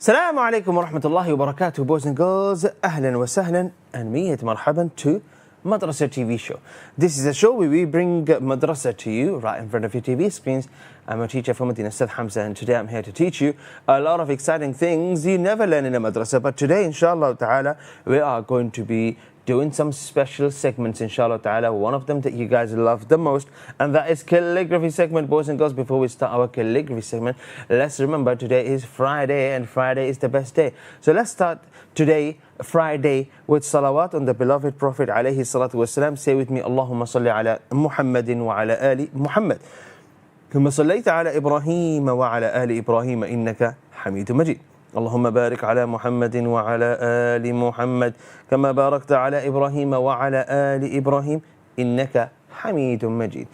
السلام عليكم ورحمة الله وبركاته, boys and girls. أهلا وسهلا and مية مرحبا to Madrasah TV show. This is a show where we bring Madrasah to you right in front of your TV screens. I'm a teacher from Medina, Ustaz Hamza, and today I'm here to teach you a lot of exciting things you never learn in a madrasa. But today, inshallah ta'ala, we are going to be doing some special segments, inshallah ta'ala. One of them that you guys love the most, and that is calligraphy segment, boys and girls. Before we start our calligraphy segment, let's remember today is Friday, and Friday is the best day. So let's start today, Friday, with salawat on the beloved Prophet alayhi salatu wasalam. Say with me, Allahumma salli ala Muhammadin wa ala ali Muhammad. كما صليت على إبراهيم وعلى آل إبراهيم إنك حميد مجيد. اللهم بارك على محمد وعلى آل محمد كما باركت على إبراهيم وعلى آل إبراهيم إنك حميد مجيد.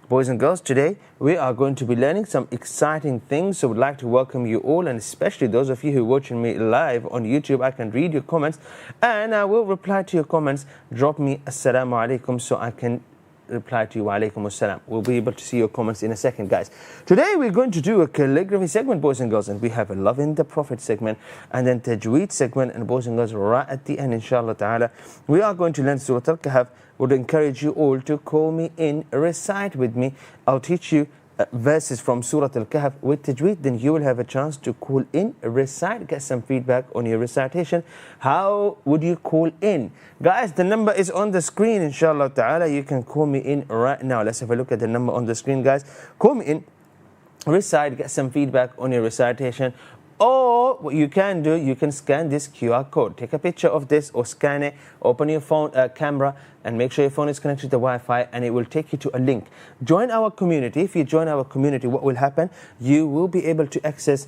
Boys and girls, today we are going to be learning some exciting things. So we'd like to welcome you all, and especially those of you who are watching me live on YouTube. I can read your comments and I will reply to your comments. Drop me assalamu alaikum so I can reply to you. Wa alaikum assalam. We'll be able to see your comments in a second, guys. Today we're going to do a calligraphy segment, boys and girls, and we have a loving the Prophet segment and then Tajweed segment, and boys and girls, right at the end, inshallah ta'ala, we are going to learn Surah Kahf. Would encourage you all to call me in, recite with me. I'll teach you verses from Surah Kahf with Tajweed. Then you will have a chance to call in, recite, get some feedback on your recitation. How would you call in? Guys, the number is on the screen, inshallah ta'ala. You can call me in right now. Let's have a look at the number on the screen, guys. Call me in, recite, get some feedback on your recitation. Or what you can do, you can scan this QR code. Take a picture of this or scan it. Open your phone camera and make sure your phone is connected to the Wi-Fi, and it will take you to a link. Join our community. If you join our community, what will happen? You will be able to access,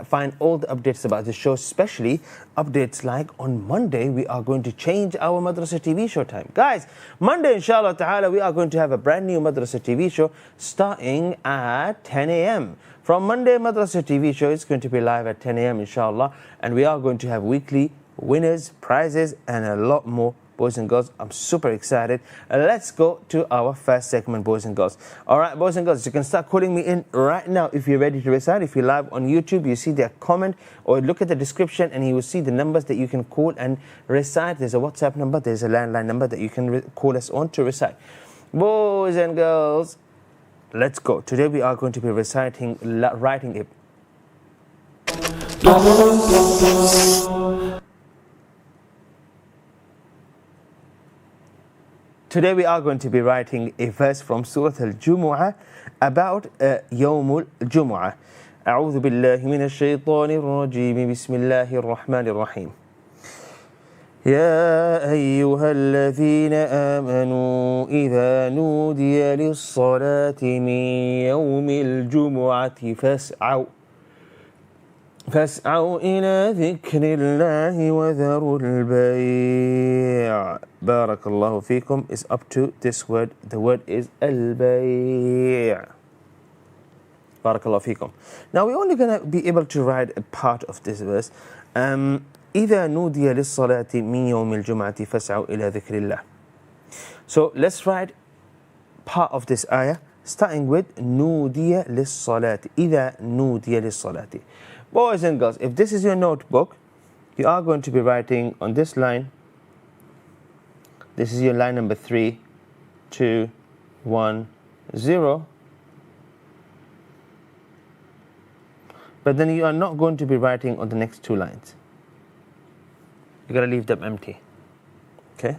find all the updates about the show, especially updates like on Monday, we are going to change our Madrasah TV show time. Guys, Monday, inshallah ta'ala, we are going to have a brand new Madrasah TV show starting at 10 a.m. From Monday, Madrasah TV show is going to be live at 10 a.m. inshallah, and we are going to have weekly winners, prizes, and a lot more, boys and girls. I'm super excited. Let's go to our first segment, boys and girls. All right, boys and girls, you can start calling me in right now if you're ready to recite. If you're live on YouTube, you see their comment, or look at the description and you will see the numbers that you can call and recite. There's a WhatsApp number, there's a landline number that you can call us on to recite. Boys and girls, let's go. Today we are going to be reciting, writing it. Today we are going to be writing a verse from Surah Al-Jumu'ah about Yawm Al-Jumu'ah. أعوذ بالله من الشيطان الرجيم بسم الله الرحمن الرحيم. يا أيها الذين آمنوا إذا نودي للصلاة من يوم الجمعة فاسعوا إلى ذكر الله وذروا البيع. بارك الله فيكم is up to this word. The word is البيع. بارك الله فيكم. Now we're only going to be able to write a part of this verse. إذا نودي للصلاة من يوم الجمعة فاسعوا إلى ذكر الله. So let's write part of this ayah starting with نودي للصلاة. إذا نودي للصلاة. Boys and girls, if this is your notebook, you are going to be writing on this line. This is your line number 3, 2, 1, 0. But then you are not going to be writing on the next two lines. You got to leave them empty. Okay?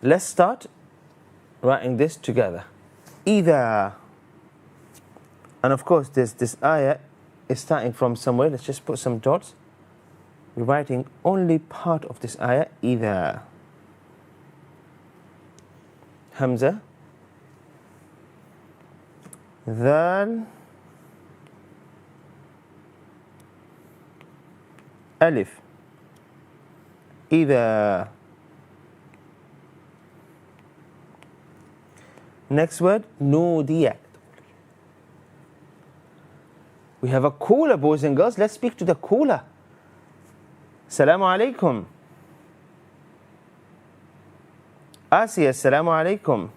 Let's start writing this together. إذا. And of course, this ayah is starting from somewhere. Let's just put some dots. We're writing only part of this ayah. إذا. Hamza. Dhal. ألف. إذا. Next word, نودي. We have a caller, boys and girls. Let's speak to the caller. Assalamu alaikum. Asiya, assalamu alaikum.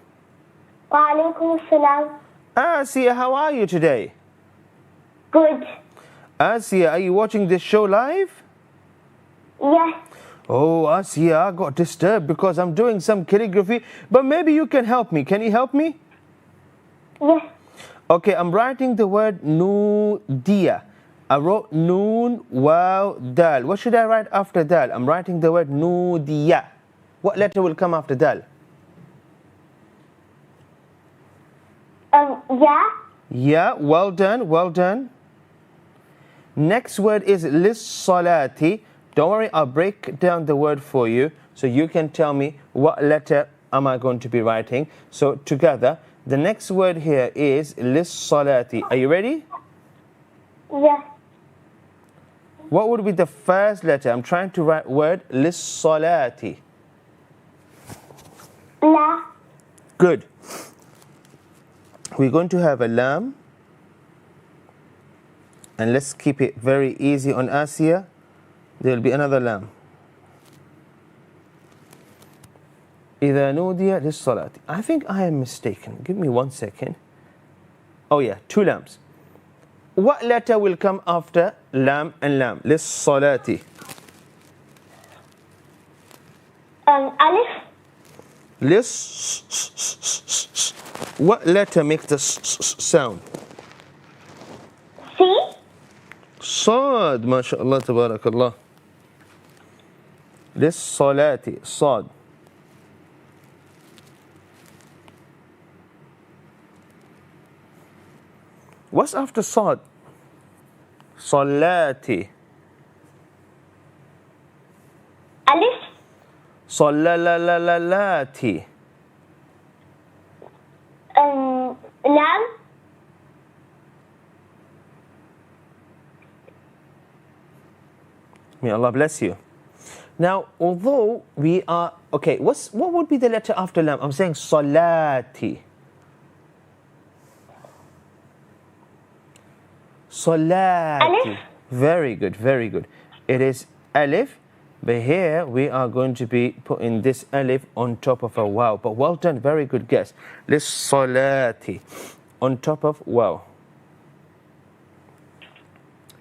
Wa alaikum assalam. Asiya, how are you today? Good. Asiya, are you watching this show live? Yes. Oh, Asiya, I got disturbed because I'm doing some calligraphy, but maybe you can help me. Can you help me? Yes. Okay, I'm writing the word nudiya. I wrote noon, wow, dal. What should I write after dal? I'm writing the word nudiya. What letter will come after dal? Yeah. Yeah, well done, well done. Next word is lis-salati. Don't worry, I'll break down the word for you so you can tell me what letter am I going to be writing. So together, the next word here is lis-salati. Are you ready? Yes. What would be the first letter? I'm trying to write word lis-salati. La. Good. We're going to have a lam. And let's keep it very easy on Asiya. There will be another lam. إذا نودي للصلاة. I think I am mistaken. Give me 1 second. Oh yeah, 2 lambs. What letter will come after lam and lam? للصلاة. Alif. What letter makes the sound? C. صاد. ما شاء الله تبارك الله. للصلاة. صاد. What's after صاد? صلاتي. Alif. صلالاتي. Lam. May Allah bless you. Now, although we are okay, what would be the letter after lam? I'm saying salati. Salati. Alif. Very good, very good. It is alif, but here we are going to be putting this alif on top of a waw. But well done, very good guess. Lis salati on top of waw.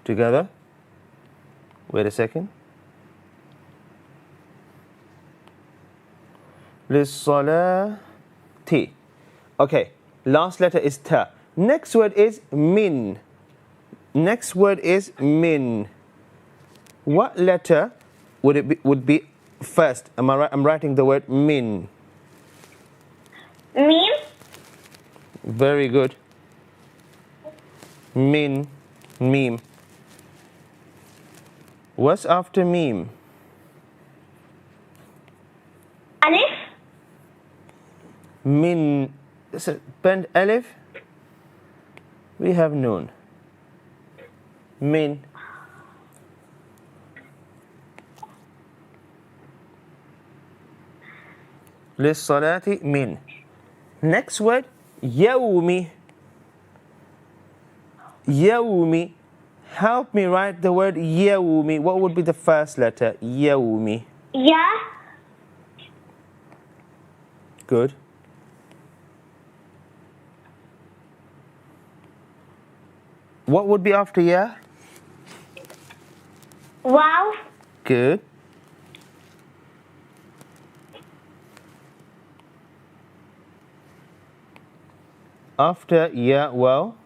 Together. Wait a second. Lis-salati. Okay, last letter is ta. Next word is min. Next word is min. What letter would be first? Am I right? I'm writing the word min. Mim. Very good. Min, meme. What's after meme? Alif. Min. Bend alif. We have noon. Min. للصلاة min. Next word, يومي. يومي. Help me write the word يومي. What would be the first letter? يومي. Ya. Good. What would be after ya? Wow. Good. After ya, well.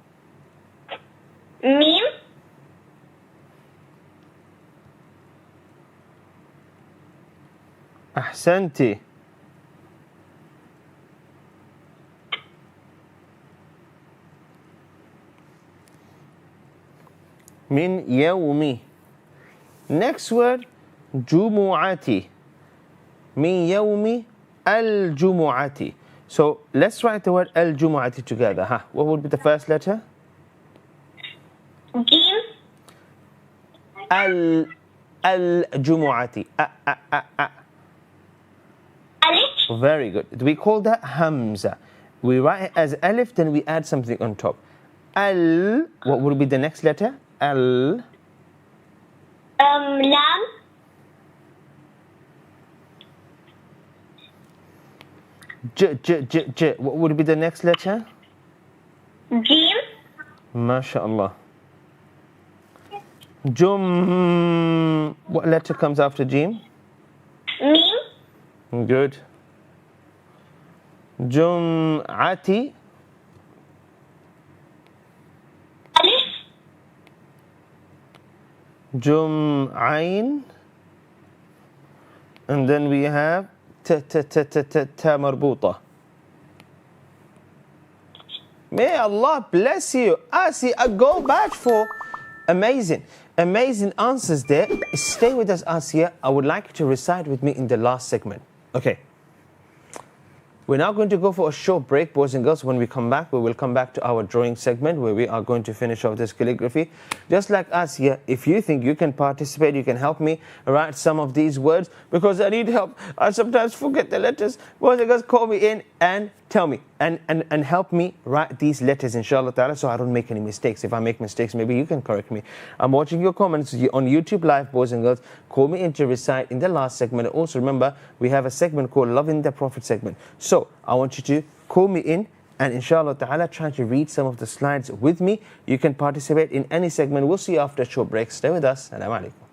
Mim. أحسنتي. من يومي. Next word, جمعتي. من يوم الجمعة. So let's write the word الجمعة together. Huh? What would be the first letter? Jim. الجمعة. Alif. Very good. We call that Hamza. We write it as alif, then we add something on top. Al, what will be the next letter? Al. Lam. J. What would be the next letter? Jim. MashaAllah. Jum. What letter comes after Jim? Mim. Good. Jum'ati. Alif. Jum'ain. And then we have ta marbuta. May Allah bless you. See a gold badge for amazing answers there. Stay with us, Asiya. I would like you to recite with me in the last segment. Okay. We're now going to go for a short break, boys and girls. When we come back, we will come back to our drawing segment where we are going to finish off this calligraphy. Just like us here, if you think you can participate, you can help me write some of these words because I need help. I sometimes forget the letters. Boys and girls, call me in and tell me and help me write these letters, inshallah ta'ala, so I don't make any mistakes. If I make mistakes, maybe you can correct me. I'm watching your comments on YouTube Live, boys and girls. Call me in to recite in the last segment. Also remember, we have a segment called Loving the Prophet segment. So I want you to call me in and inshallah ta'ala try to read some of the slides with me. You can participate in any segment. We'll see you after a short break. Stay with us. Assalamu alaikum.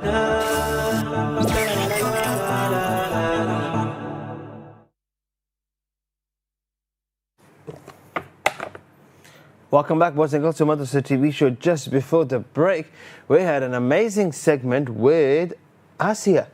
Welcome back, boys and girls, to Madrasah TV show. Just before the break, we had an amazing segment with Asia.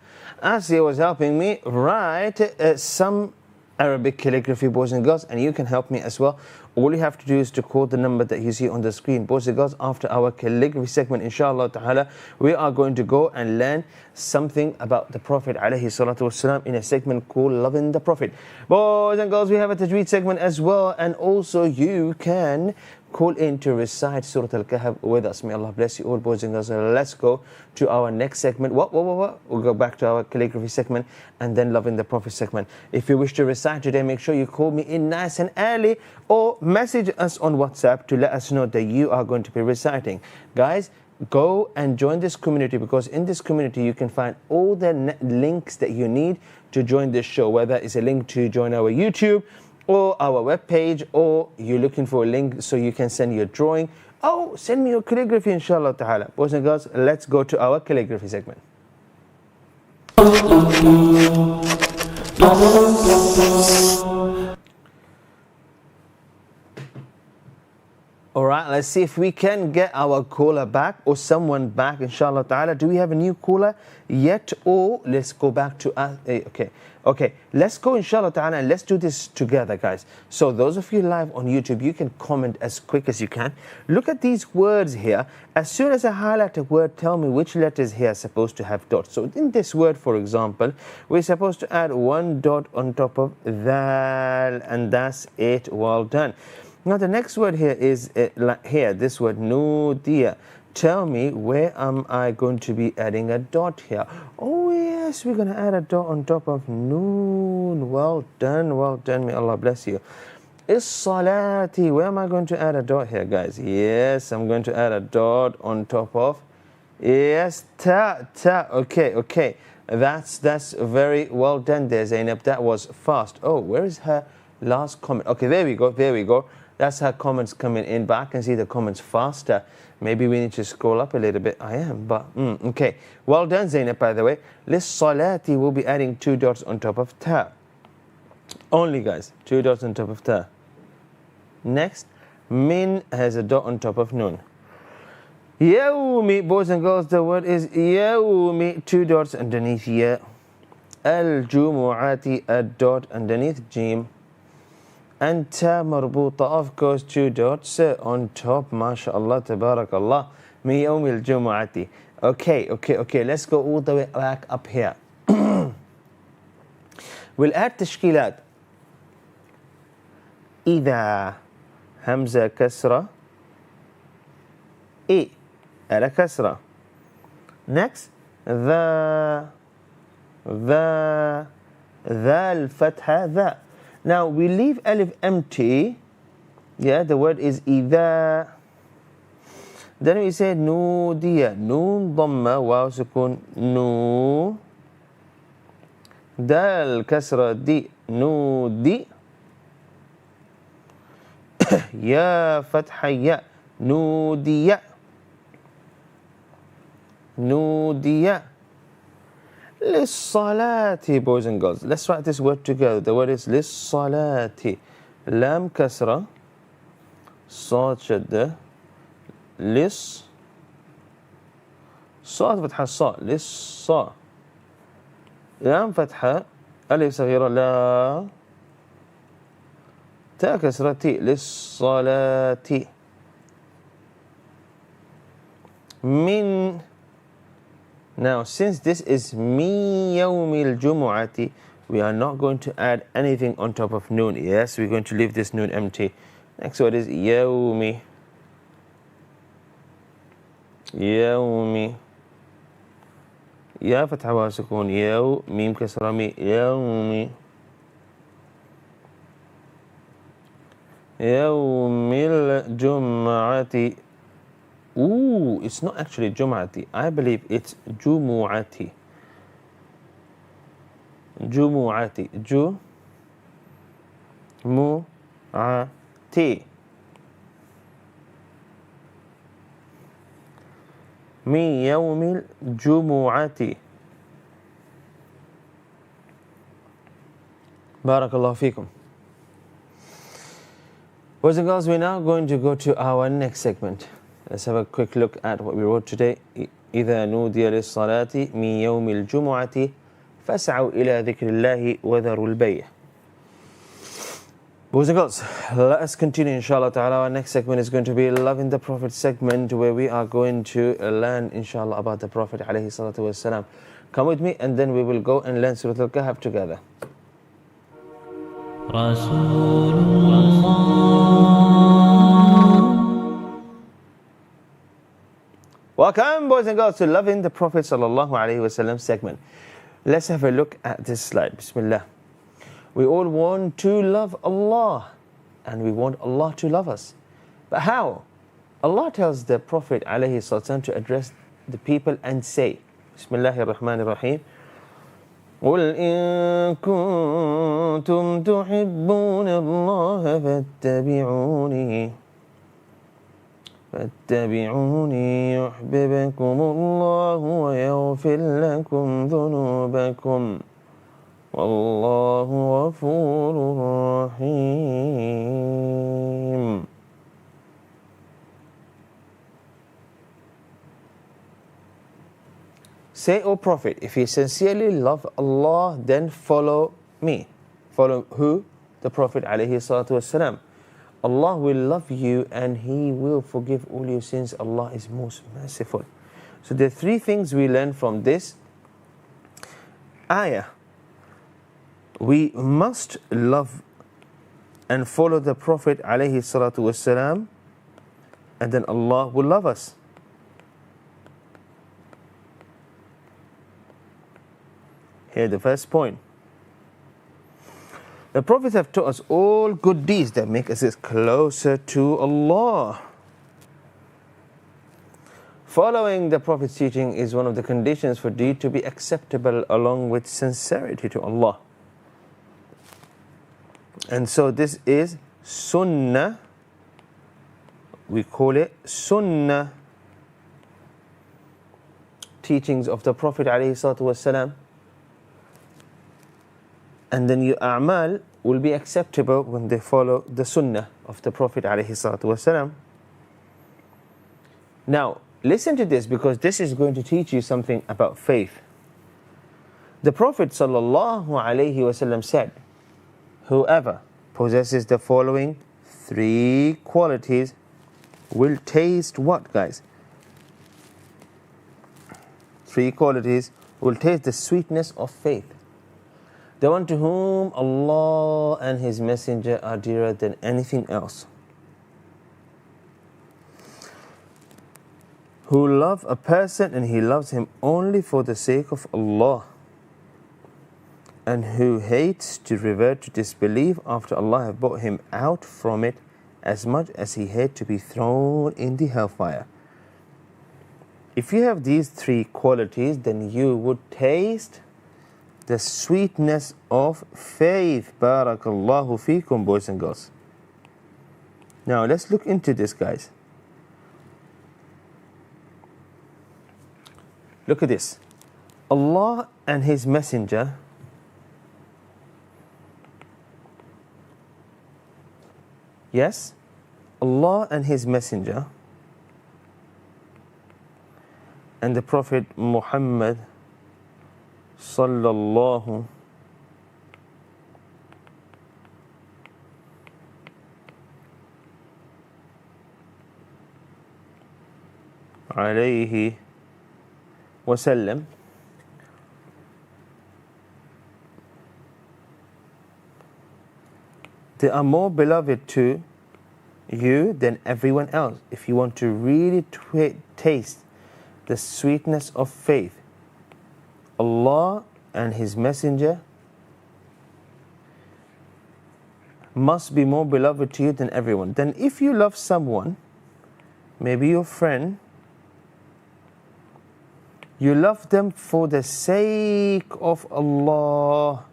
Asia was helping me write some Arabic calligraphy, boys and girls, and you can help me as well. All you have to do is to call the number that you see on the screen. Boys and girls, after our calligraphy segment, inshallah ta'ala, we are going to go and learn something about the Prophet alayhi salatu wasalam in a segment called Loving the Prophet. Boys and girls, we have a Tajweed segment as well, and also you can call in to recite Surah Kahf with us. May Allah bless you all, boys and girls. Let's go to our next segment. What? We'll go back to our calligraphy segment and then Loving the Prophet segment. If you wish to recite today, make sure you call me in nice and early or message us on WhatsApp to let us know that you are going to be reciting. Guys, go and join this community, because in this community you can find all the links that you need to join this show, whether it's a link to join our YouTube or our webpage, or you're looking for a link so you can send your drawing. Oh, send me your calligraphy, inshallah ta'ala. Boys and girls, let's go to our calligraphy segment. Alright, let's see if we can get our caller back or someone back, inshallah ta'ala. Do we have a new caller yet? Or let's go back to us. Okay, let's go, inshallah ta'ala, and let's do this together, guys. So those of you live on YouTube, you can comment as quick as you can. Look at these words here. As soon as I highlight a word, tell me which letters here are supposed to have dots. So in this word, for example, we're supposed to add one dot on top of dhal, and that's it. Well done. Now the next word here is here, this word nudiya. Tell me, where am I going to be adding a dot here? Oh yes, we're going to add a dot on top of noon. Well done, may Allah bless you. Is-salati, where am I going to add a dot here, guys? Yes, I'm going to add a dot on top of, yes, ta. Okay, that's very well done there, Zainab. That was fast. Oh, where is her last comment? Okay, there we go. That's how comments coming in, but I can see the comments faster. Maybe we need to scroll up a little bit. I am, but okay. Well done, Zainab, by the way. Lis-salati, will be adding 2 dots on top of ta. Only, guys, 2 dots on top of ta. Next, min has a dot on top of noon. Yawmi, boys and girls, the word is yawmi, 2 dots underneath ya. Al-jumu'ati, a dot underneath jim. Anta marbuta, of course, 2 dots on top. MashaAllah, tabarakallah. Mi yawmil jumu'ati. Okay, let's go all the way back up here. We'll add tashkilat. إذا همزة كسرة على كسرة. Next, ذا الفتحة ذا. Now we leave alif empty. Yeah, the word is إذا. Then we say نودية, نون ضمة واو سكون نو. دال كسرة دي نودي. يا فتحة يا نودية. للصلاة, boys and girls. Let's write this word together. The word is للصلاة. لام كسرة صاد شدة لص صاد فتحة صا للصا. لام فتحة ألف صغيرة لا تا كسرة تي للصلاة. من. Now, since this is mi yawmil jumu'ati, we are not going to add anything on top of noon. Yes, we're going to leave this noon empty. Next word is yawmi. Ya fatha wa sukun yaw, mim kasra mi, yawmi. Yawmil jumu'ati. Ooh, it's not actually Jum'ati. I believe it's Jumu'ati. Jumu'ati. من يوم الجمعة. Barakallahu feekum. Boys and girls, we're now going to go to our next segment. Let's have a quick look at what we wrote today. إذا نودي للصلاة من يوم الجمعة فاسعوا إلى ذكر الله وذروا البيع. Boys and girls, let us continue inshallah ta'ala. Our next segment is going to be Loving the Prophet segment, where we are going to learn inshallah about the Prophet alayhi salatu wassalam. Come with me and then we will go and learn Surah Kahf together. Welcome boys and girls to Loving the Prophet sallallahu alayhi wasallam segment. Let's have a look at this slide. Bismillah. We all want to love Allah and we want Allah to love us. But how? Allah tells the Prophet alayhi sallam to address the people and say, Bismillahir Rahmanir Rahim, قُلْ إِن كُنتُمْ تُحِبُّونَ اللَّهَ فاتبعوني يحببكم الله ويغفر لكم ذنوبكم والله غفور رحيم. Say, O Prophet, if you sincerely love Allah, then follow me. Follow who? The Prophet alayhi salatu wasalam. Allah will love you and He will forgive all your sins. Allah is most merciful. So there are three things we learn from this ayah. We must love and follow the Prophet alayhi salatu wasalam, and then Allah will love us. Here the first point. The Prophets have taught us all good deeds that make us closer to Allah. Following the Prophet's teaching is one of the conditions for deed to be acceptable, along with sincerity to Allah. And so this is Sunnah. We call it Sunnah. Teachings of the Prophet ﷺ. And then your a'mal will be acceptable when they follow the Sunnah of the Prophet ﷺ. Now, listen to this, because this is going to teach you something about faith. The Prophet ﷺ said, whoever possesses the following three qualities will taste what, guys? Three qualities will taste the sweetness of faith. The one to whom Allah and His Messenger are dearer than anything else. Who love a person and he loves him only for the sake of Allah. And who hates to revert to disbelief after Allah have brought him out from it, as much as he hates to be thrown in the hellfire. If you have these three qualities, then you would taste the sweetness of faith. Barakallahu feekum, boys and girls. Now let's look into this, guys. Look at this. Allah and His Messenger yes, Allah and His Messenger and the Prophet Muhammad sallallahu alayhi wasallam they are more beloved to you than everyone else. If you want to really taste the sweetness of faith, Allah and His Messenger must be more beloved to you than everyone. Then if you love someone, maybe your friend, you love them for the sake of Allah.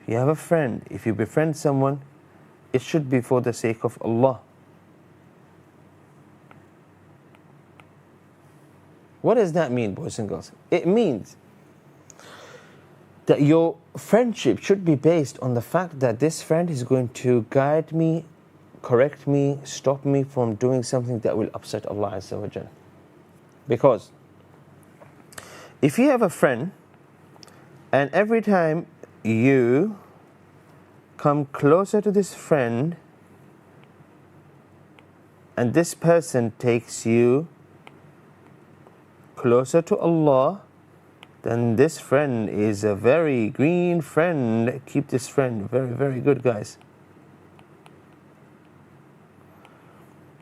If you have a friend, if you befriend someone, it should be for the sake of Allah. What does that mean, boys and girls? It means that your friendship should be based on the fact that this friend is going to guide me, correct me, stop me from doing something that will upset Allah Azza wa Jal. Because if you have a friend and every time you come closer to this friend and this person takes you closer to Allah, then this friend is a very green friend. Keep this friend very, very good, guys.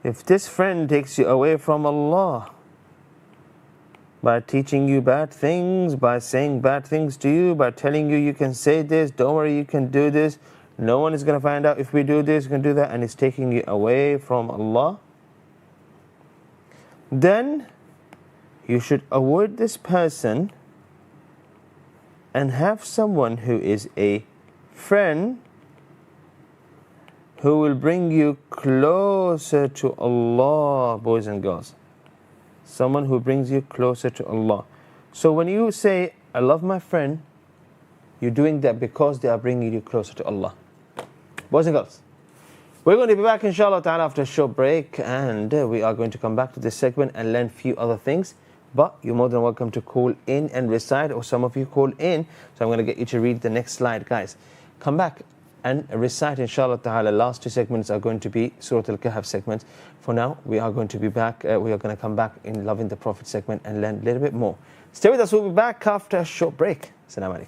If this friend takes you away from Allah by teaching you bad things, by saying bad things to you, by telling you can say this, don't worry, you can do this, no one is going to find out if we do this, we can do that, and it's taking you away from Allah, then you should avoid this person and have someone who is a friend who will bring you closer to Allah, boys and girls. Someone who brings you closer to Allah. So when you say, I love my friend, you're doing that because they are bringing you closer to Allah. Boys and girls, we're going to be back inshallah ta'ala after a short break, and we are going to come back to this segment and learn a few other things. But you're more than welcome to call in and recite, or some of you call in. So I'm going to get you to read the next slide, guys. Come back and recite inshallah ta'ala. Last two segments are going to be Surah Kahf segments. For now, we are going to be back. We are going to come back in Loving the Prophet segment and learn a little bit more. Stay with us. We'll be back after a short break. Assalamu alaikum.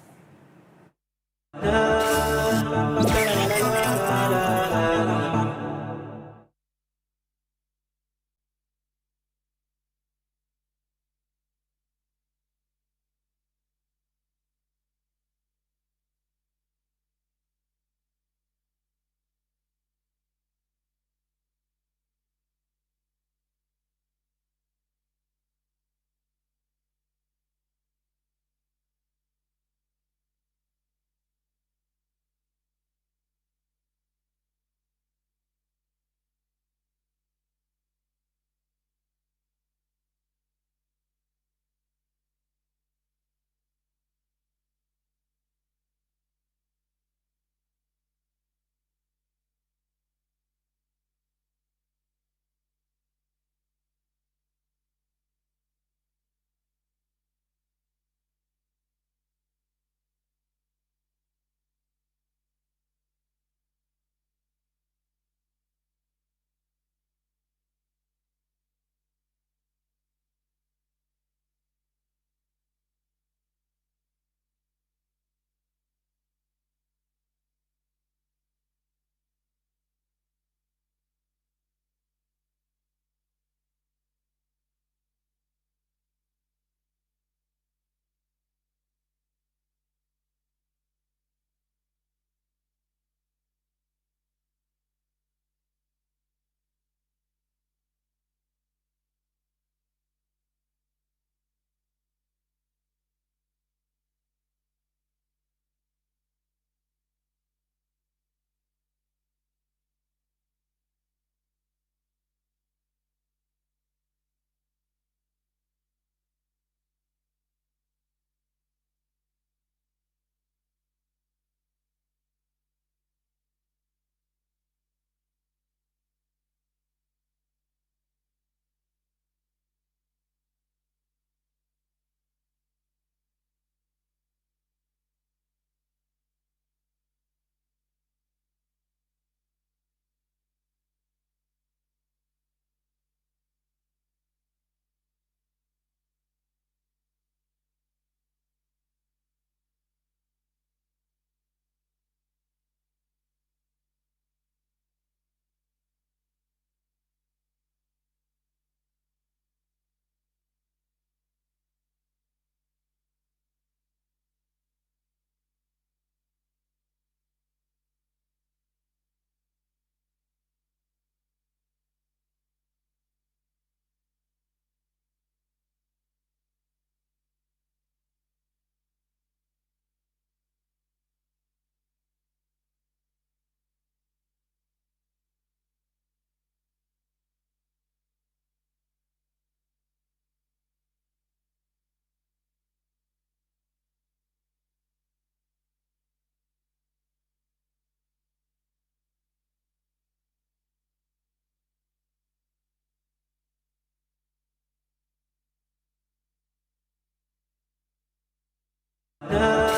Assalamualaikum,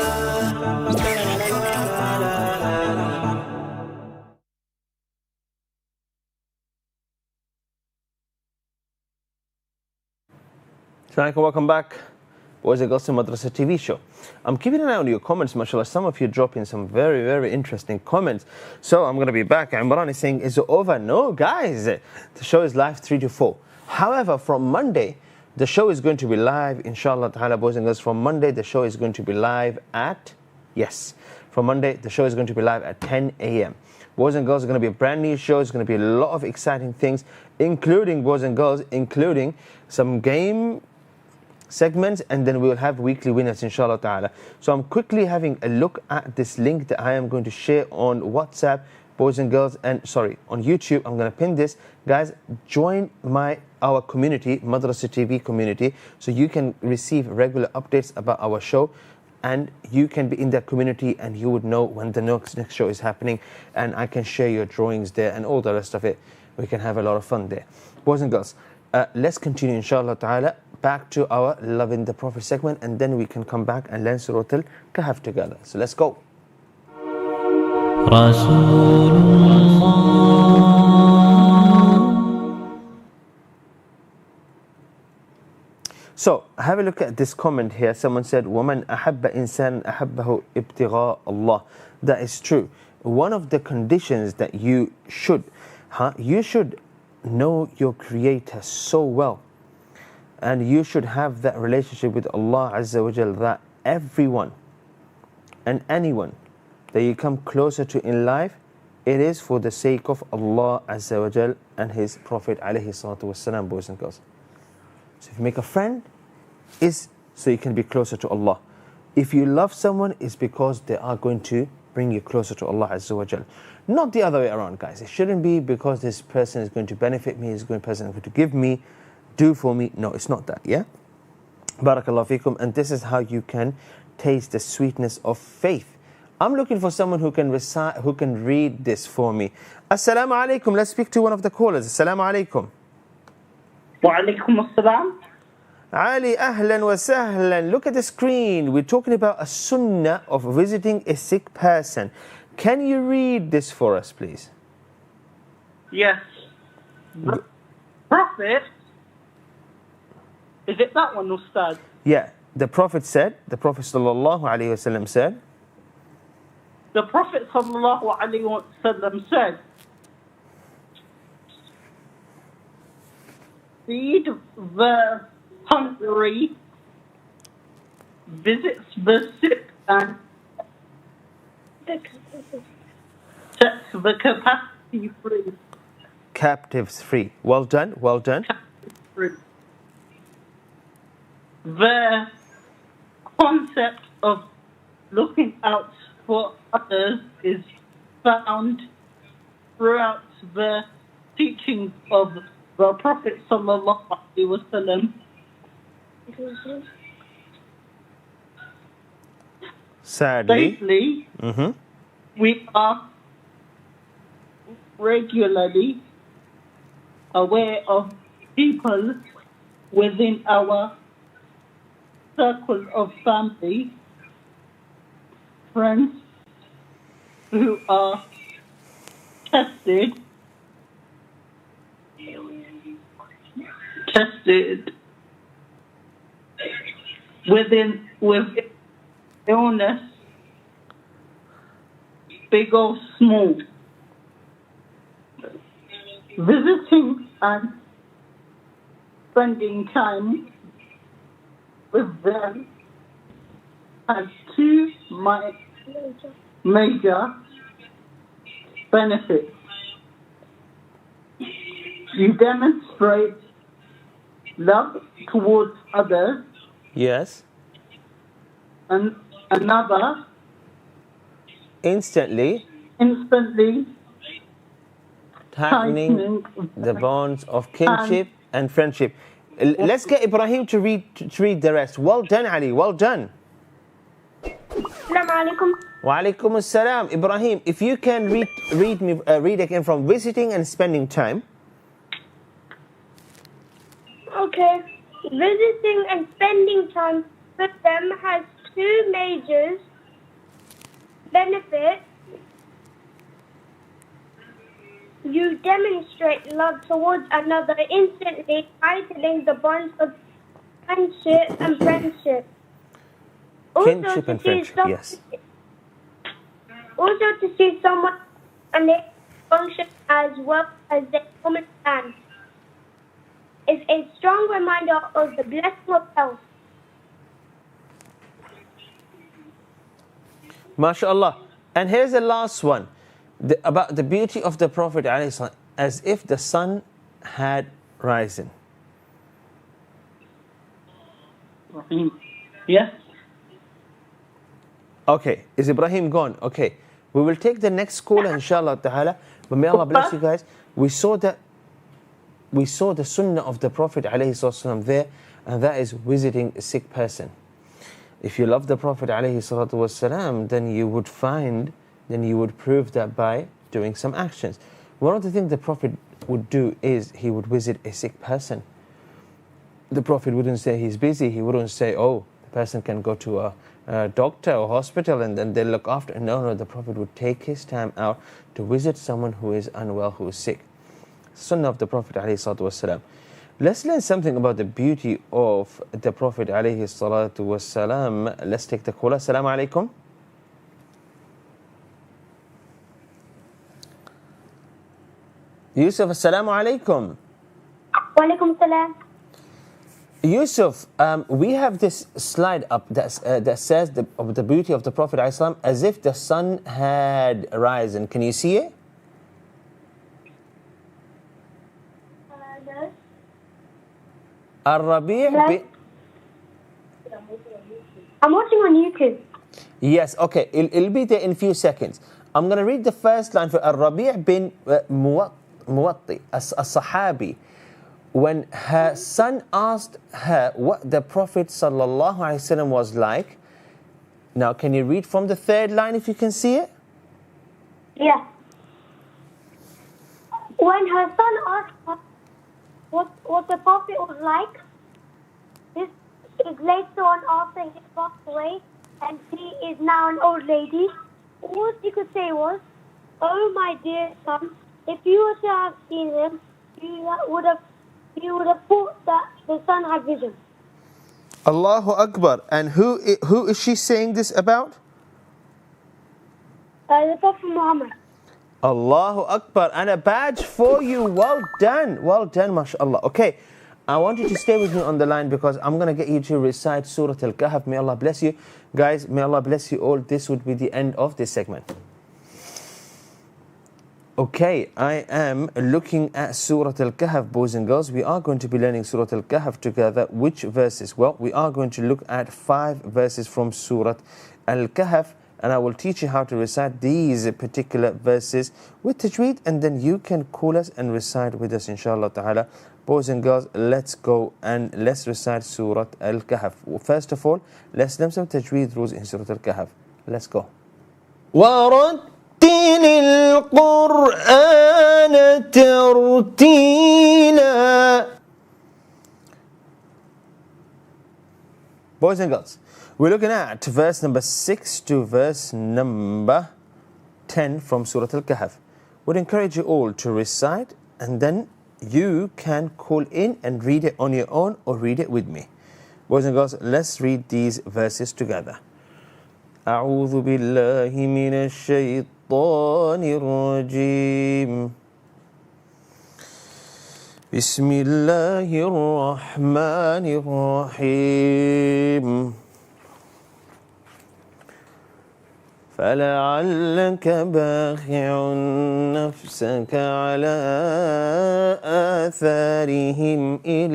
welcome back. Boys and girls to Madrasah TV show. I'm keeping an eye on your comments, mashallah. Some of you drop in some very, very interesting comments. So I'm going to be back. Imran is saying, is it over? No, guys. The show is live 3 to 4. However, from Monday, the show is going to be live, inshallah ta'ala, boys and girls. From Monday, the show is going to be live at, yes. From Monday, the show is going to be live at 10 a.m. Boys and girls, are going to be a brand new show. It's going to be a lot of exciting things, including, boys and girls, including some game segments, and then we'll have weekly winners, inshallah ta'ala. So I'm quickly having a look at this link that I am going to share on WhatsApp, boys and girls, and sorry, on YouTube. I'm going to pin this. Guys, join our community, Madrasah TV community, so you can receive regular updates about our show, and you can be in that community and you would know when the next show is happening, and I can share your drawings there and all the rest of it. We can have a lot of fun there. Boys and girls, let's continue, inshallah ta'ala, back to our Loving the Prophet segment, and then we can come back and learn Surah Kahf together. So let's go. So have a look at this comment here. Someone said, وَمَنْ أَحَبَّ إِنسَانًا أَحَبَّهُ ابْتِغَاءَ اللَّهِ. That is true. One of the conditions that you should know your Creator so well, and you should have that relationship with Allah Azza wa Jal, that everyone and anyone that you come closer to in life, it is for the sake of Allah Azza wa Jal and His Prophet alayhi salatu wassalam, boys and girls. So if you make a friend, it's so you can be closer to Allah. If you love someone, it's because they are going to bring you closer to Allah Azza wa Jal. Not the other way around, guys. It shouldn't be because this person is going to benefit me, this person is going to give me, do for me. No, it's not that, yeah? Barakallahu feekum. And this is how you can taste the sweetness of faith. I'm looking for someone who can recite, who can read this for me. Assalamu alaikum. Let's speak to one of the callers. Assalamu alaikum. Wa alaikum assalam. Ali, ahlan wa sahlan. Look at the screen. We're talking about a sunnah of visiting a sick person. Can you read this for us, please? Yes. The Prophet, is it that one, Ustaz? Yeah. The Prophet said, the Prophet sallallahu alayhi wasallam said, the Prophet sallallahu alayhi wasallam said, feed the hungry, visits the sick, and sets the capacity free. Captives free. Well done, well done. The concept of looking out for others is found throughout the teachings of the Prophet sallallahu alaihi wasallam. Sadly, we are regularly aware of people within our circle of family, friends who are tested with illness, big or small. Visiting and spending time with them has two major benefits. You demonstrate love towards others. yes. And another, Instantly tightening the bonds of kinship and friendship. Let's get Ibrahim to read the rest. Well done, Ali. Well done. Assalamu alaikum. Wa alaikum assalam. Ibrahim, if you can read again from visiting and spending time. Okay. Visiting and spending time with them has two major benefits. You demonstrate love towards another instantly, heightening the bonds of friendship and friendship. Kinship and friendship, yes. Also to see someone unable to function as well as they normally can is a strong reminder of the blessing of health. MashaAllah. And here's the last one. About the beauty of the Prophet ﷺ, as if the sun had risen. Yes. Okay, is Ibrahim gone? Okay, we will take the next call, inshallah ta'ala. But may Allah bless you guys. We saw the sunnah of the Prophet ﷺ there, and that is visiting a sick person. If you love the Prophet ﷺ, then you would prove that by doing some actions. One of the things the Prophet would do is he would visit a sick person. The Prophet wouldn't say he's busy. He wouldn't say, oh, the person can go to a doctor or hospital and then they'll look after. No, the Prophet would take his time out to visit someone who is unwell, who is sick. Sunnah of the Prophet ﷺ. Let's learn something about the beauty of the Prophet ﷺ. Let's take the caller. Assalamu alaikum. Yusuf, assalamu alaikum. Wa alaikum salam. Yusuf, we have this slide up that says of the beauty of the Prophet ﷺ as if the sun had risen. Can you see it? Yes. I'm watching on YouTube. Yes, okay. It'll be there in a few seconds. I'm going to read the first line for Rabi' bin Muwatti, a Sahabi. When her son asked her what the Prophet ﷺ was like. Now, can you read from the third line if you can see it? Yeah. When her son asked her what the Prophet was like, this is later on after he passed away and she is now an old lady. All she could say was, "Oh my dear son, if you were to have seen him, you would have thought that the sun had risen." Allahu Akbar. And who is she saying this about? The Prophet Muhammad. Allahu Akbar. And a badge for you. Well done, mashallah. Okay, I want you to stay with me on the line because I'm going to get you to recite Surah Kahf. May Allah bless you. Guys, may Allah bless you all. This would be the end of this segment. Okay, I am looking at Surah Kahf, boys and girls. We are going to be learning Surah Kahf together. Which verses? Well, we are going to look at 5 verses from Surah Kahf, and I will teach you how to recite these particular verses with Tajweed, and then you can call us and recite with us, inshallah ta'ala. Boys and girls, let's go and let's recite Surah Kahf. First of all, let's learn some Tajweed rules in Surah Kahf. Let's go. وَرَتِّلِ الْقُرْآنَ تَرْتِيلًا. Boys and girls, we're looking at verse number 6 to verse number 10 from Surah Kahf. Would encourage you all to recite, and then you can call in and read it on your own or read it with me. Boys and girls, let's read these verses together. أعوذ بالله من الشيطان الرجيم بسم الله الرحمن الرحيم فلعلك باخع نفسك على آثارهم إن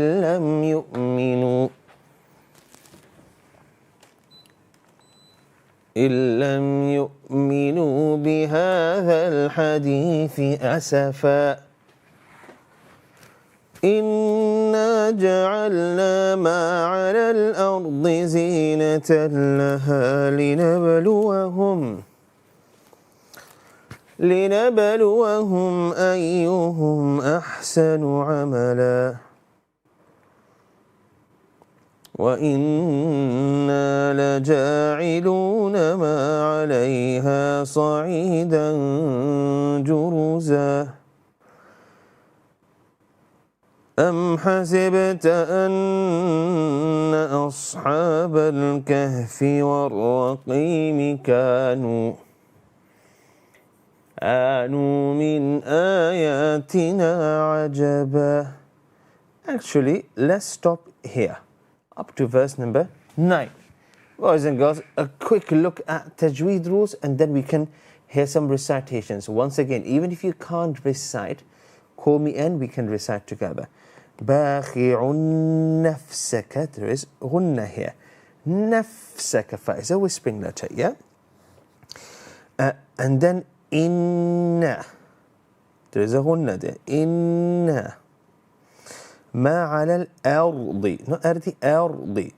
لم يؤمنوا بهذا الحديث أسفا إنا جعلنا ما على الأرض زينة لها لنبلوهم أيهم أحسن عملا وإنا لجاعلون ما عليها صعيدا جرزا أم حسبت أن أصحاب الكهف والرقيم كانوا من آياتنا عجبا. Actually, let's stop here, up to verse number 9. Boys and girls, a quick look at Tajweed rules and then we can hear some recitations. Once again, even if you can't recite, call me and we can recite together. باخع نفسك, there is غنة here. نفسك, fa is a whispering letter, yeah? And then inna, there is a غنة there. Inna. ما على الأرض, not أرضي, أرضي.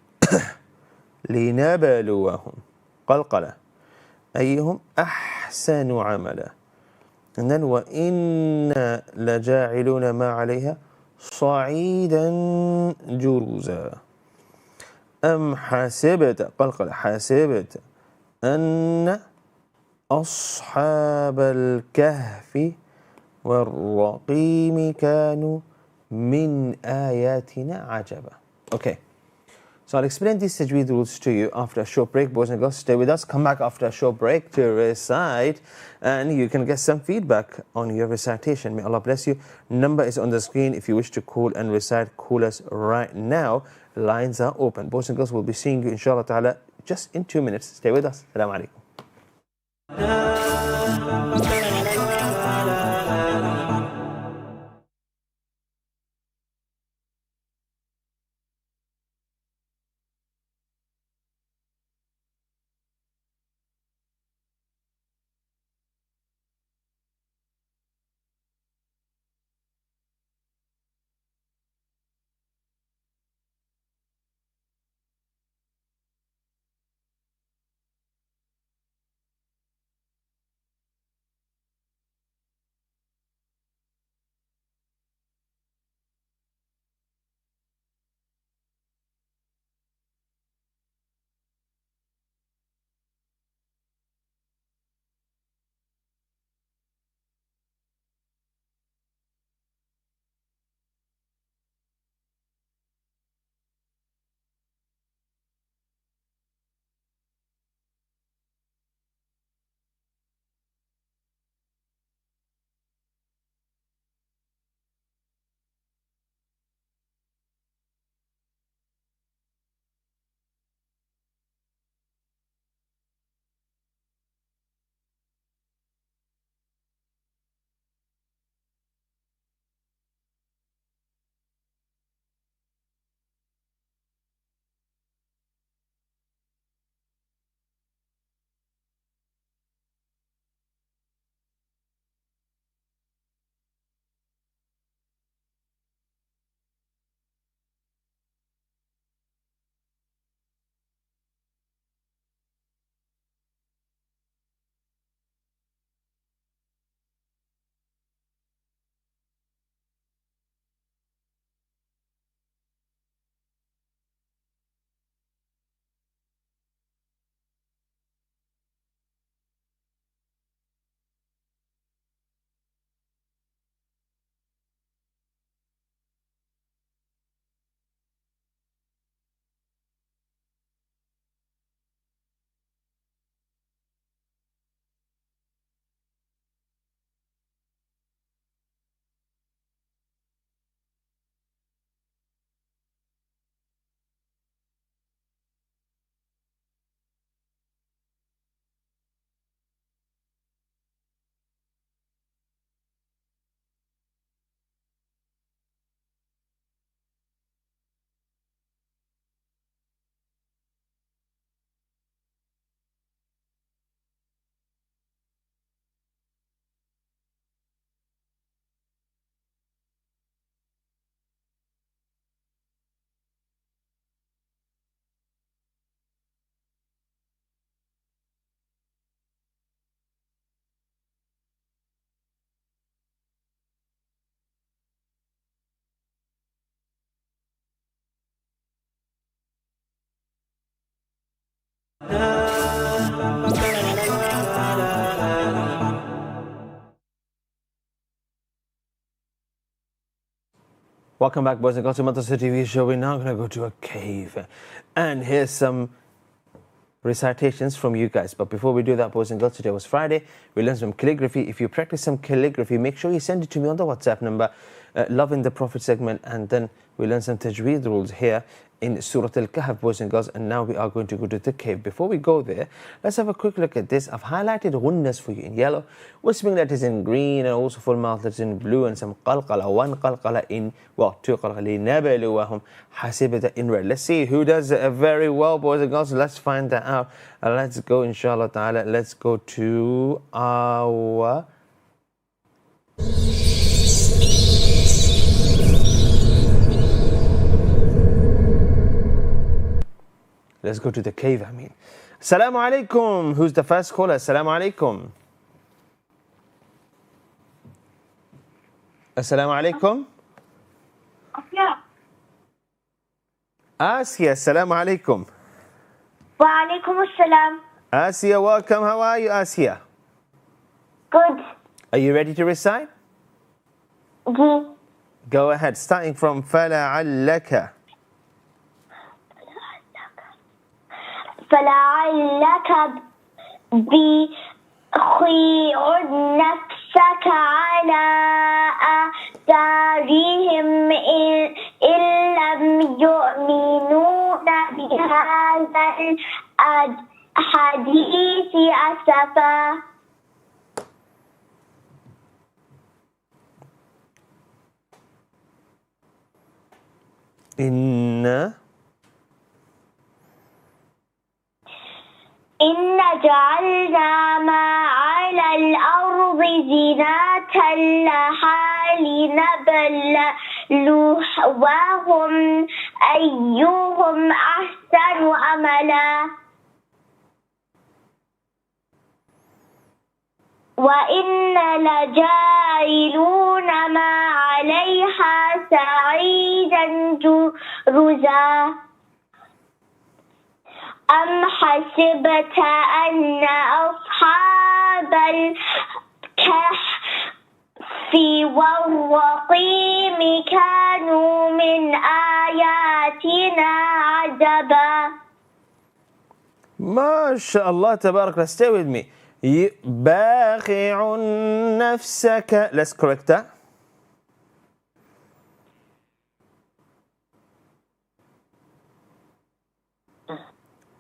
لنبلوهم, قلقلة, أيهم أحسن عملا. And then وإنا لجاعلون ما عليها صعيدا جرزا أم حسبت, قلقلة, حسبت أن أصحاب الكهف والرقيم كانوا من آياتنا عجبا. Okay, so I'll explain these Tajweed rules to you after a short break. Boys and girls, stay with us. Come back after a short break to recite and you can get some feedback on your recitation. May Allah bless you. Number is on the screen. If you wish to call and recite, call us right now. Lines are open. Boys and girls, we'll be seeing you inshallah ta'ala just in 2 minutes. Stay with us. Assalamu alaikum. Welcome back, boys and girls, to Madrasah TV show. We're now going to go to a cave. And here's some recitations from you guys. But before we do that, boys and girls, today was Friday. We learned some calligraphy. If you practice some calligraphy, make sure you send it to me on the WhatsApp number, Loving the Prophet segment. And then we learned some Tajweed rules here in Surah Kahf, boys and girls. And now we are going to go to the cave. Before we go there, let's have a quick look at this. I've highlighted gunnas for you in yellow, whispering letters in green, and also full mouth letters in blue, and some qalqala, one qalqala in, well, two qalqala, nabaluwahum hasibata in red. Let's see who does it very well, boys and girls. Let's find that out. Let's go, inshallah ta'ala. Let's go to our... Let's go to the cave, I mean. Assalamu alaikum. Who's the first caller? Assalamu alaikum. Assalamu alaikum. Yeah. Asiya, assalamu alaikum. Wa alaikum assalam. Asiya, welcome. How are you, Asiya? Good. Are you ready to recite? Ji. Go ahead, starting from فَلَعَلَّكَ. فلعلك بخيع نفسك على آثارهم إن لم يؤمنون بهذا الحديث أسفا. إن جعلنا ما على الأرض زينة لها لنبلوهم أيهم أحسن عملا وإنا لجاعلون ما عليها صعيدا جرزا. أم حسبت أن أصحاب الكهف والرقيم كانوا من آياتنا عجبا. ما شاء الله تبارك الله. Stay with me. باخع نفسك. Let's correct that.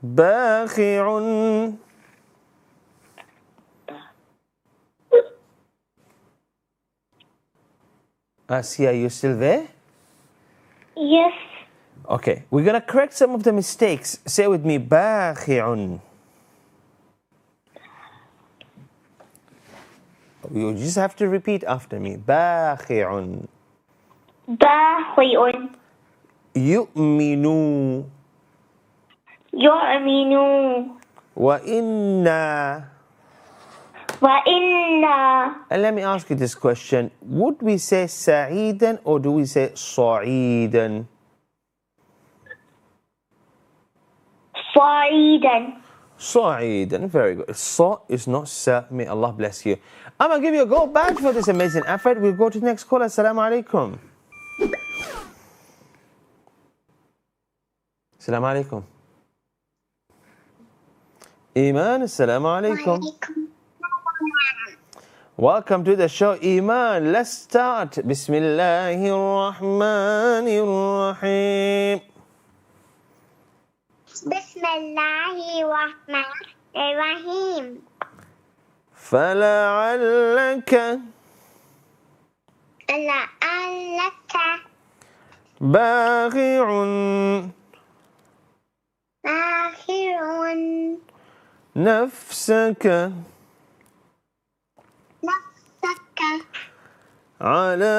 باخع. Asiya, you still there? Yes. Okay, we're going to correct some of the mistakes. Say with me, باخع. You just have to repeat after me. باخع. باخع. يؤمنوا. يؤمنوا. وإنا. And let me ask you this question. Would we say سعيدا or do we say صعيدا? صعيدا. Very good. So is not sa. May Allah bless you. I'm going to give you a gold badge for this amazing effort. We'll go to the next caller. Assalamu alaikum. Assalamu alaikum. Eman, assalamu alaikum. Welcome to the show, Eman. Let's start. Bismillahir Rahmanir Rahim. Bismillahirrahmanirrahim. فلعلك باخع نفسك على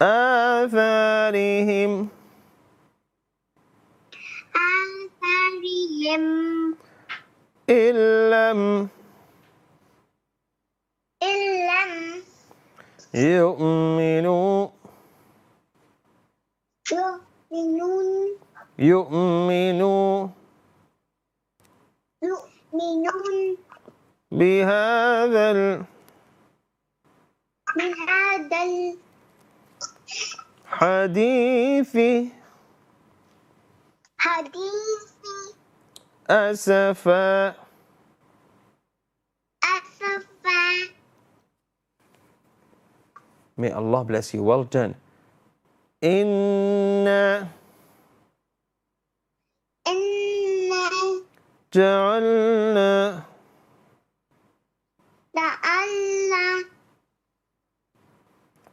آثارهم إن لم يؤمنوا بهذا الحديث أسفا. May Allah bless you. Well done. إنا جعلنا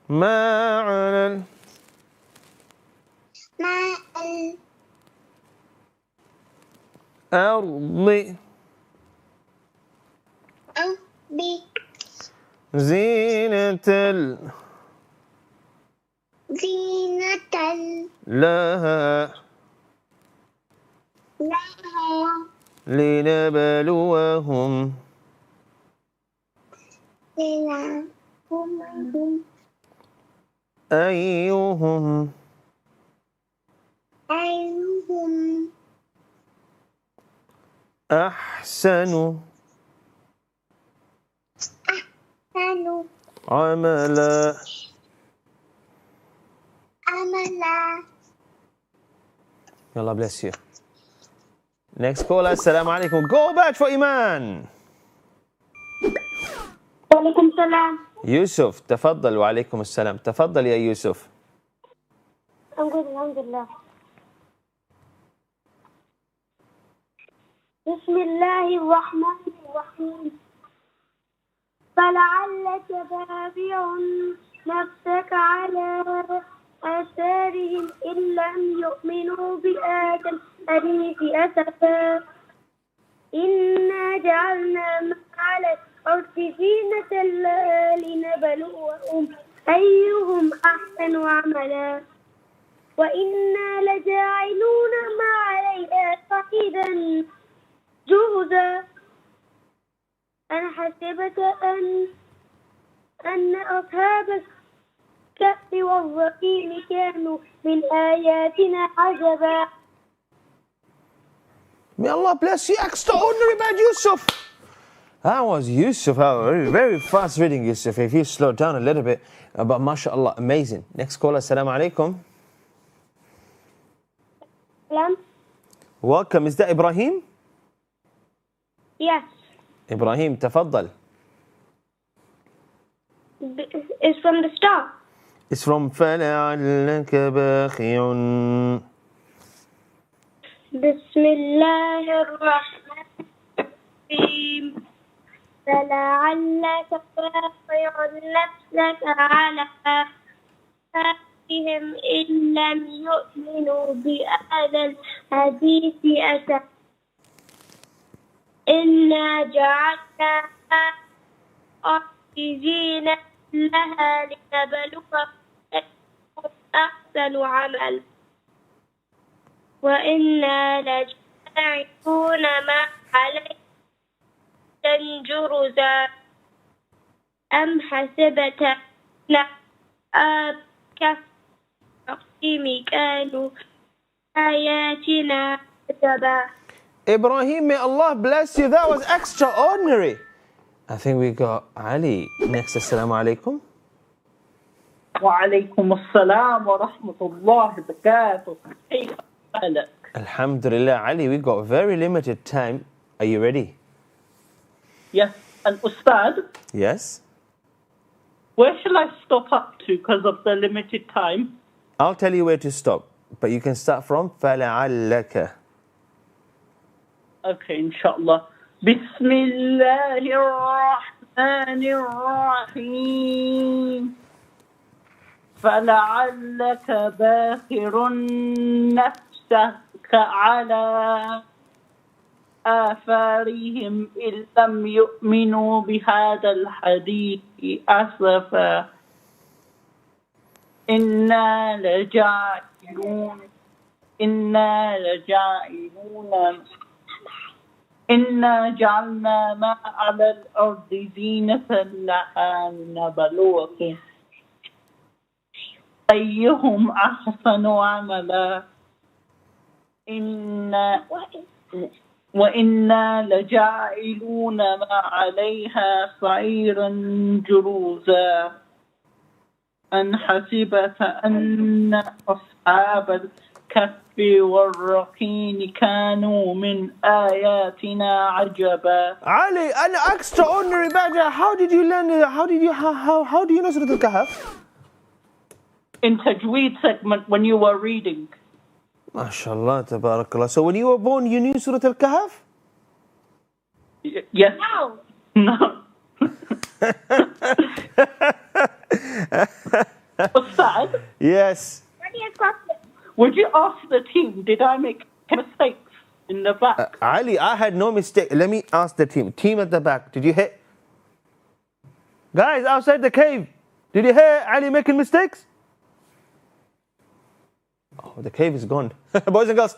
ما على الأرض زينة لها لنبلوهم أيهم أحسن عملا. May Allah bless you. Next caller. Assalamu alaikum. Go back for Eman. وعليكم السلام. يوسف تفضل. وعليكم السلام. تفضل يا يوسف. الحمد لله. بسم الله الرحمن الرحيم. فلعلك باخع نفسك على آثارهم إن لم يؤمنوا بهذا الحديث أسفا. إنا جعلنا ما على الأرض زينة لها لنبلوهم أيهم أحسن عملا وإنا لجاعلون ما عليها صعيدا جرزا. أنا حسبت أن أصحاب الكهف والرقيم كانوا من آياتنا عجبا. May Allah bless you. Extraordinary bad Yusuf. That was Yusuf. Very, very fast reading, Yusuf. If you slow down a little bit. But mashallah, amazing. Next caller. Assalamu alaikum. Salam. Welcome. Is that Ibrahim? Yes. Ibrahim, تفضل. It's from the start. It's from فَلَعَلَّكَ بَاخِعٌ. بسم الله الرحمن الرحيم. فلعلك باخع نفسك على آثارهم إن لم يؤمنوا بهذا الحديث أسفا. إنا جعلنا زينة لها لنبلوهم أيهم أحسن عملا وإنا لجاعلون ما عليهم جرزا. أم حسبت أن كهف الرقيم كانوا آياتنا عجبا. Ibrahim, may Allah bless you. That was extraordinary. I think we got Ali next. Assalamu alaikum. وعليكم السلام ورحمة الله وبركاته. كيف حالك؟ Alhamdulillah, Ali, we got very limited time. Are you ready? Yes. And Ustad, Yes. where shall I stop up to because of the limited time? I'll tell you where to stop, but you can start from فَلَعَلَّكَ. Okay, inshallah. بسم الله الرحمن الرحيم. فلعلك باخر نفسك على آثارهم إن لم يؤمنوا بهذا الحديث أسفا. إنا لجاعلون إنا جعلنا ما على الأرض زينة لها لنبلوهم أيهم أحسن عملا وإنا لجاعلون ما عليها صعيرا جروزا أن حسبت أن أصحاب الكهف والرقيم كانوا من آياتنا عجبا. Ali, an extraordinary badger. How did you learn? How do you know Surah Kahf? In Tajweed segment when you were reading. MashaAllah, tabarakallah. So when you were born, you knew Surah Kahf? Yes. No. Ustaz? Yes. Would you ask the team, did I make mistakes in the back? Ali, I had no mistake. Let me ask the team. Team at the back, did you hit? Guys, outside the cave, did you hear Ali making mistakes? Oh, the cave is gone. Boys and girls,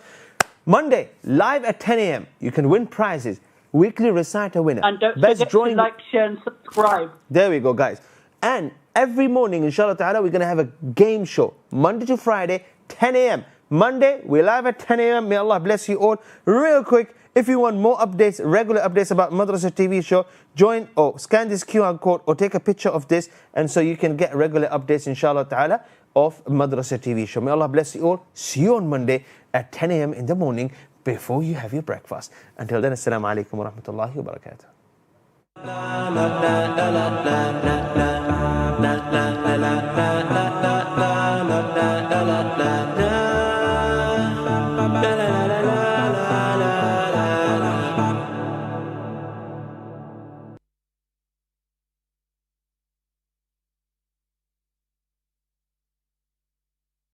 Monday, live at 10 a.m. You can win prizes. Weekly reciter winner. And don't forget to like, share and subscribe. There we go, guys. And every morning, inshallah ta'ala, we're going to have a game show. Monday to Friday, 10 a.m. Monday, we're live at 10 a.m. May Allah bless you all. Real quick, if you want more updates, regular updates about Madrasah TV show, join or scan this QR code or take a picture of this, and so you can get regular updates, inshallah ta'ala, of Madrasah TV show. May Allah bless you all. See you on Monday at 10 a.m. in the morning before you have your breakfast. Until then, assalamu alaikum wa rahmatullahi wa barakatuh.